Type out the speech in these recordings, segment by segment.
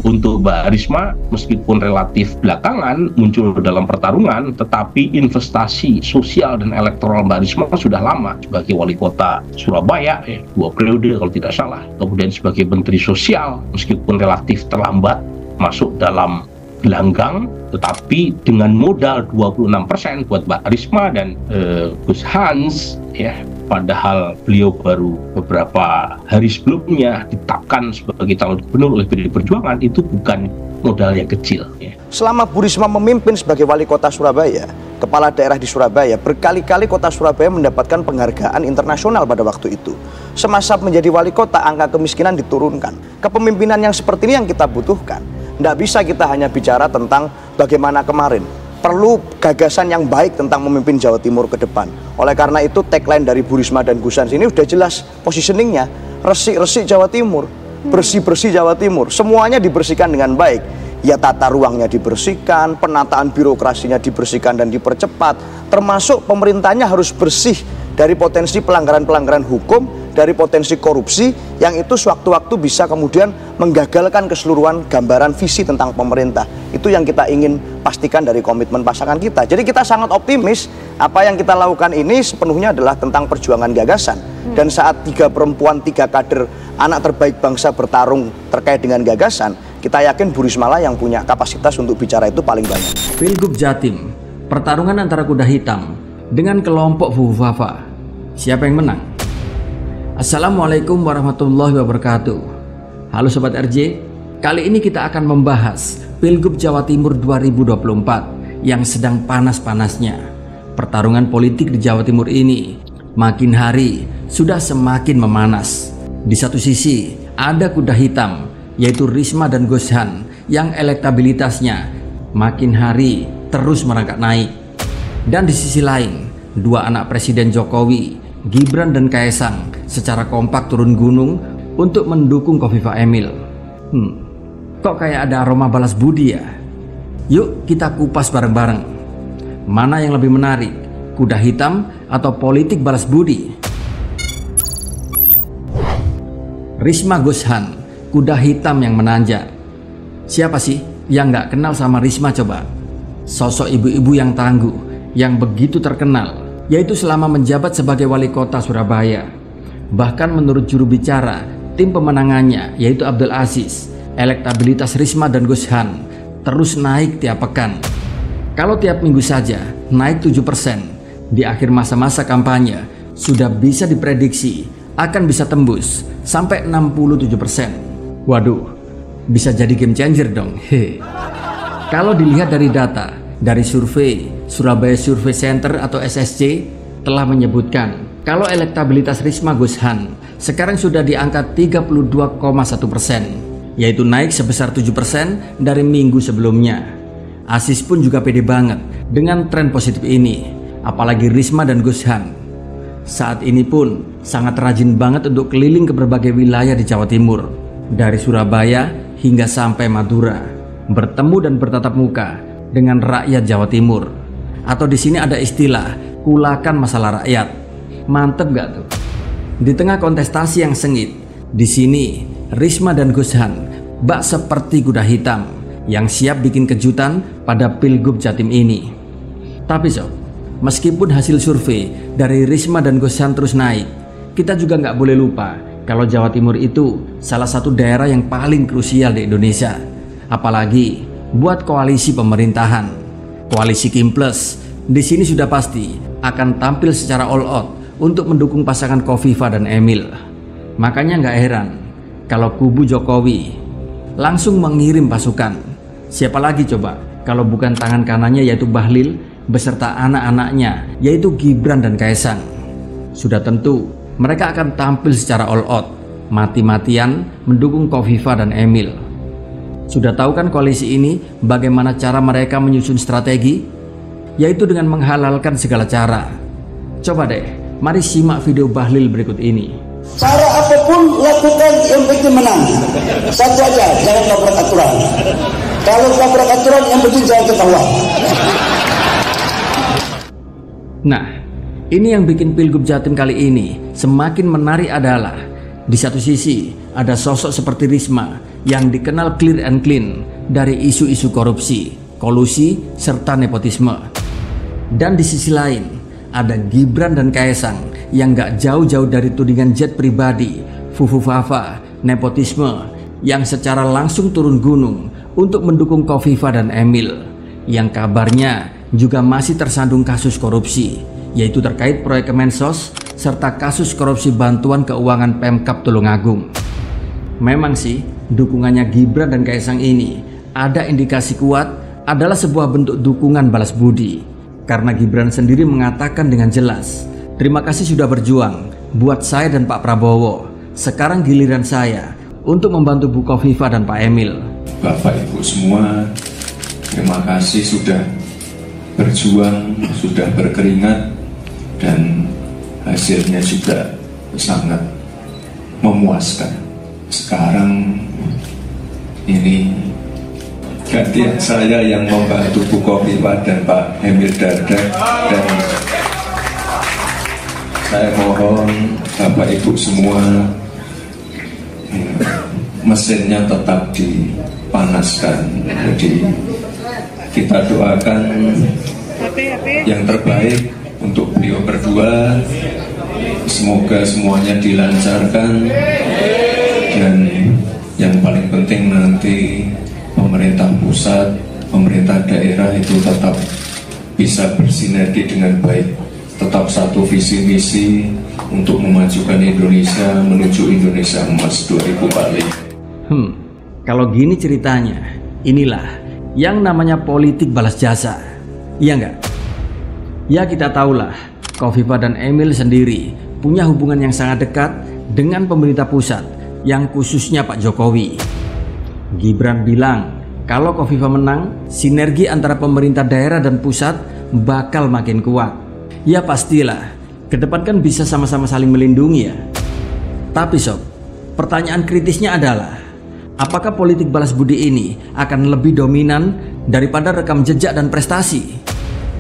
Untuk Mbak Risma, meskipun relatif belakangan muncul dalam pertarungan, tetapi investasi sosial dan elektoral Mbak Risma sudah lama sebagai wali kota Surabaya, 2 periode kalau tidak salah. Kemudian sebagai Menteri Sosial, meskipun relatif terlambat masuk dalam gelanggang, tetapi dengan modal 26% buat Mbak Risma dan Gus Hans, padahal beliau baru beberapa hari sebelumnya ditetapkan sebagai calon gubernur oleh PDI Perjuangan, itu bukan modal yang kecil. Selama Bu Risma memimpin sebagai wali kota Surabaya, kepala daerah di Surabaya, berkali-kali kota Surabaya mendapatkan penghargaan internasional pada waktu itu. Semasa menjadi wali kota, angka kemiskinan diturunkan. Kepemimpinan yang seperti ini yang kita butuhkan. Tidak bisa kita hanya bicara tentang bagaimana kemarin. Perlu gagasan yang baik tentang memimpin Jawa Timur ke depan. Oleh karena itu tagline dari Bu Risma dan Gus Hans ini udah jelas positioningnya. Resik-resik Jawa Timur, bersih-bersih Jawa Timur. Semuanya dibersihkan dengan baik. Ya, tata ruangnya dibersihkan, penataan birokrasinya dibersihkan dan dipercepat. Termasuk pemerintahnya harus bersih dari potensi pelanggaran-pelanggaran hukum, dari potensi korupsi yang itu sewaktu-waktu bisa kemudian menggagalkan keseluruhan gambaran visi tentang pemerintah. Itu yang kita ingin pastikan dari komitmen pasangan kita. Jadi kita sangat optimis apa yang kita lakukan ini sepenuhnya adalah tentang perjuangan gagasan. Dan saat 3 perempuan, 3 kader anak terbaik bangsa bertarung terkait dengan gagasan, kita yakin Bu Risma lah yang punya kapasitas untuk bicara itu paling banyak. Pilgub Jatim, pertarungan antara kuda hitam dengan kelompok Fufafa. Siapa yang menang? Assalamualaikum warahmatullahi wabarakatuh. Halo Sobat RJ, kali ini kita akan membahas Pilgub Jawa Timur 2024 yang sedang panas-panasnya. Pertarungan politik di Jawa Timur ini makin hari sudah semakin memanas. Di satu sisi ada kuda hitam yaitu Risma dan Gus Hans yang elektabilitasnya makin hari terus merangkak naik. Dan di sisi lain, 2 anak Presiden Jokowi, Gibran dan Kaesang secara kompak turun gunung untuk mendukung Khofifah Emil. Kok kayak ada aroma balas budi ya? Yuk kita kupas bareng-bareng. Mana yang lebih menarik, kuda hitam atau politik balas budi? Risma Gus Hans, kuda hitam yang menanjak. Siapa sih yang nggak kenal sama Risma coba? Sosok ibu-ibu yang tangguh, yang begitu terkenal, yaitu selama menjabat sebagai wali kota Surabaya. Bahkan menurut juru bicara tim pemenangannya yaitu Abdul Aziz, elektabilitas Risma dan Gus Hans terus naik tiap pekan. Kalau tiap minggu saja naik 7%, di akhir masa-masa kampanye sudah bisa diprediksi akan bisa tembus sampai 67%. Waduh, bisa jadi game changer dong. Kalau dilihat dari data dari survei Surabaya Survey Center atau SSC telah menyebutkan kalau elektabilitas Risma Gus Hans sekarang sudah di angka 32,1%, yaitu naik sebesar 7% dari minggu sebelumnya. Aziz pun juga pede banget dengan tren positif ini, apalagi Risma dan Gus Hans saat ini pun sangat rajin banget untuk keliling ke berbagai wilayah di Jawa Timur, dari Surabaya hingga sampai Madura, bertemu dan bertatap muka dengan rakyat Jawa Timur. Atau di sini ada istilah kulakan masalah rakyat. Mantep gak tuh? Di tengah kontestasi yang sengit, di sini Risma dan Gus Hans bak seperti kuda hitam yang siap bikin kejutan pada Pilgub Jatim ini. Tapi sob, meskipun hasil survei dari Risma dan Gus Hans terus naik, kita juga nggak boleh lupa kalau Jawa Timur itu salah satu daerah yang paling krusial di Indonesia. Apalagi buat koalisi pemerintahan. Koalisi Kim Plus di sini sudah pasti akan tampil secara all out untuk mendukung pasangan Khofifah dan Emil. Makanya nggak heran kalau kubu Jokowi langsung mengirim pasukan. Siapa lagi coba kalau bukan tangan kanannya yaitu Bahlil beserta anak-anaknya yaitu Gibran dan Kaesang. Sudah tentu mereka akan tampil secara all out, mati-matian mendukung Khofifah dan Emil. Sudah tahu kan koalisi ini bagaimana cara mereka menyusun strategi? Yaitu dengan menghalalkan segala cara. Coba deh, mari simak video Bahlil berikut ini. Cara apapun lakukan, yang penting menang. Satu aja, jangan labrak aturan. Kalau labrak aturan, yang penting jangan ketahuan. Nah, ini yang bikin Pilgub Jatim kali ini semakin menarik adalah Di satu sisi, ada sosok seperti Risma yang dikenal clear and clean dari isu-isu korupsi, kolusi, serta nepotisme. Dan di sisi lain, ada Gibran dan Kaesang yang gak jauh-jauh dari tudingan jet pribadi, fufu-fafa, nepotisme, yang secara langsung turun gunung untuk mendukung Kofifa dan Emil, yang kabarnya juga masih tersandung kasus korupsi, yaitu terkait proyek Kemensos serta kasus korupsi bantuan keuangan Pemkab Tulungagung. Memang sih, dukungannya Gibran dan Kaesang ini ada indikasi kuat adalah sebuah bentuk dukungan balas budi. Karena Gibran sendiri mengatakan dengan jelas, terima kasih sudah berjuang buat saya dan Pak Prabowo. Sekarang giliran saya untuk membantu Bu Kofifa dan Pak Emil. Bapak Ibu semua, terima kasih sudah berjuang, sudah berkeringat, dan hasilnya juga sangat memuaskan. Sekarang ini gantian saya yang membantu Bu Kofifa dan Pak Emil Dardak, dan saya mohon Bapak Ibu semua mesinnya tetap dipanaskan. Jadi kita doakan yang terbaik untuk beliau berdua. Semoga semuanya dilancarkan, dan yang paling penting nanti pemerintah pusat, pemerintah daerah itu tetap bisa bersinergi dengan baik, tetap satu visi misi untuk memajukan Indonesia menuju Indonesia Emas 2045. Kalau gini ceritanya, inilah yang namanya politik balas jasa, iya nggak? Ya kita tahulah, Kofifa dan Emil sendiri punya hubungan yang sangat dekat dengan pemerintah pusat, yang khususnya Pak Jokowi. Gibran bilang kalau Kofifa menang, sinergi antara pemerintah daerah dan pusat bakal makin kuat. Ya pastilah, ke depan kan bisa sama-sama saling melindungi ya. Tapi sob, pertanyaan kritisnya adalah, apakah politik balas budi ini akan lebih dominan daripada rekam jejak dan prestasi?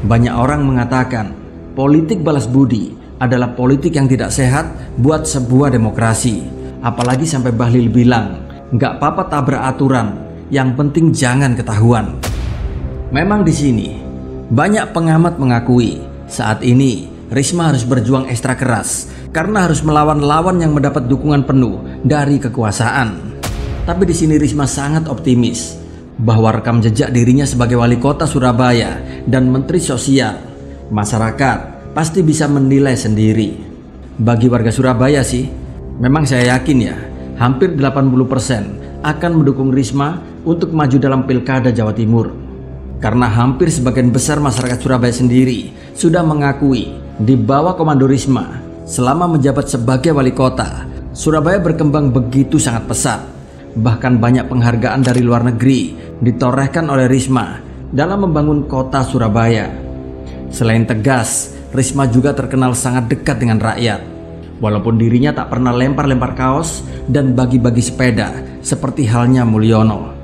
Banyak orang mengatakan politik balas budi adalah politik yang tidak sehat buat sebuah demokrasi. Apalagi sampai Bahlil bilang, nggak apa-apa tabrak aturan, yang penting jangan ketahuan. Memang di sini banyak pengamat mengakui saat ini Risma harus berjuang ekstra keras karena harus melawan lawan yang mendapat dukungan penuh dari kekuasaan. Tapi di sini Risma sangat optimis bahwa rekam jejak dirinya sebagai wali kota Surabaya dan menteri sosial, masyarakat pasti bisa menilai sendiri. Bagi warga Surabaya sih, memang saya yakin ya, hampir 80% akan mendukung Risma untuk maju dalam Pilkada Jawa Timur. Karena hampir sebagian besar masyarakat Surabaya sendiri sudah mengakui di bawah komando Risma selama menjabat sebagai wali kota, Surabaya berkembang begitu sangat pesat. Bahkan banyak penghargaan dari luar negeri ditorehkan oleh Risma dalam membangun kota Surabaya. Selain tegas, Risma juga terkenal sangat dekat dengan rakyat. Walaupun dirinya tak pernah lempar-lempar kaos dan bagi-bagi sepeda seperti halnya Mulyono.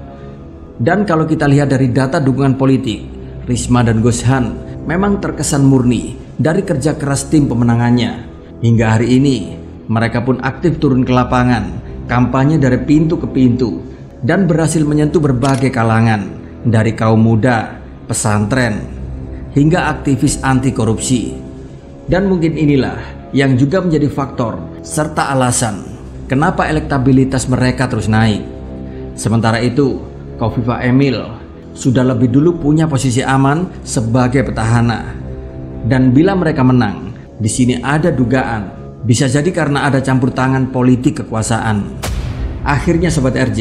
Dan kalau kita lihat dari data dukungan politik, Risma dan Gus Han memang terkesan murni dari kerja keras tim pemenangannya. Hingga hari ini, mereka pun aktif turun ke lapangan, kampanye dari pintu ke pintu, dan berhasil menyentuh berbagai kalangan, dari kaum muda, pesantren, hingga aktivis anti korupsi. Dan mungkin inilah yang juga menjadi faktor serta alasan kenapa elektabilitas mereka terus naik. Sementara itu, Kofifa Emil sudah lebih dulu punya posisi aman sebagai petahana. Dan bila mereka menang, di sini ada dugaan bisa jadi karena ada campur tangan politik kekuasaan. Akhirnya Sobat RJ,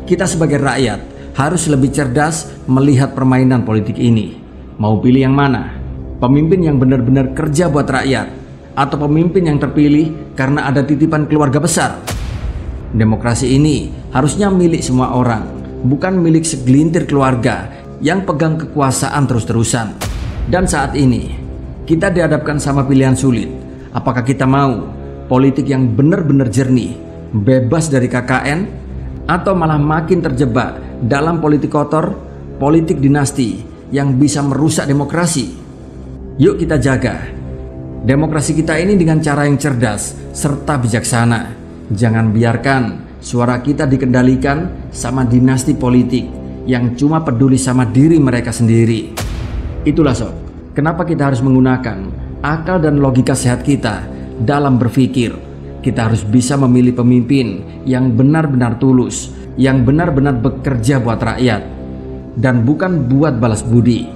kita sebagai rakyat harus lebih cerdas melihat permainan politik ini. Mau pilih yang mana? Pemimpin yang benar-benar kerja buat rakyat, atau pemimpin yang terpilih karena ada titipan keluarga besar? Demokrasi ini harusnya milik semua orang, bukan milik segelintir keluarga yang pegang kekuasaan terus-terusan. Dan saat ini kita dihadapkan sama pilihan sulit. Apakah kita mau politik yang benar-benar jernih, bebas dari KKN, atau malah makin terjebak dalam politik kotor, politik dinasti yang bisa merusak demokrasi? Yuk kita jaga demokrasi kita ini dengan cara yang cerdas serta bijaksana. Jangan biarkan suara kita dikendalikan sama dinasti politik yang cuma peduli sama diri mereka sendiri. Itulah sob, kenapa kita harus menggunakan akal dan logika sehat kita dalam berpikir. Kita harus bisa memilih pemimpin yang benar-benar tulus, yang benar-benar bekerja buat rakyat, dan bukan buat balas budi.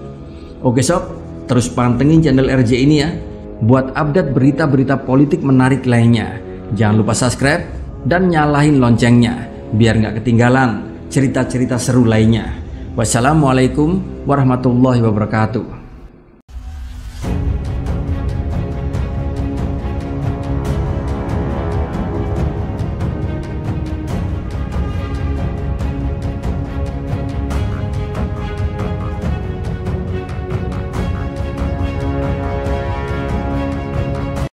Oke sob, terus pantengin channel RJ ini ya, buat update berita-berita politik menarik lainnya. Jangan lupa subscribe dan nyalahin loncengnya, biar nggak ketinggalan cerita-cerita seru lainnya. Wassalamualaikum warahmatullahi wabarakatuh.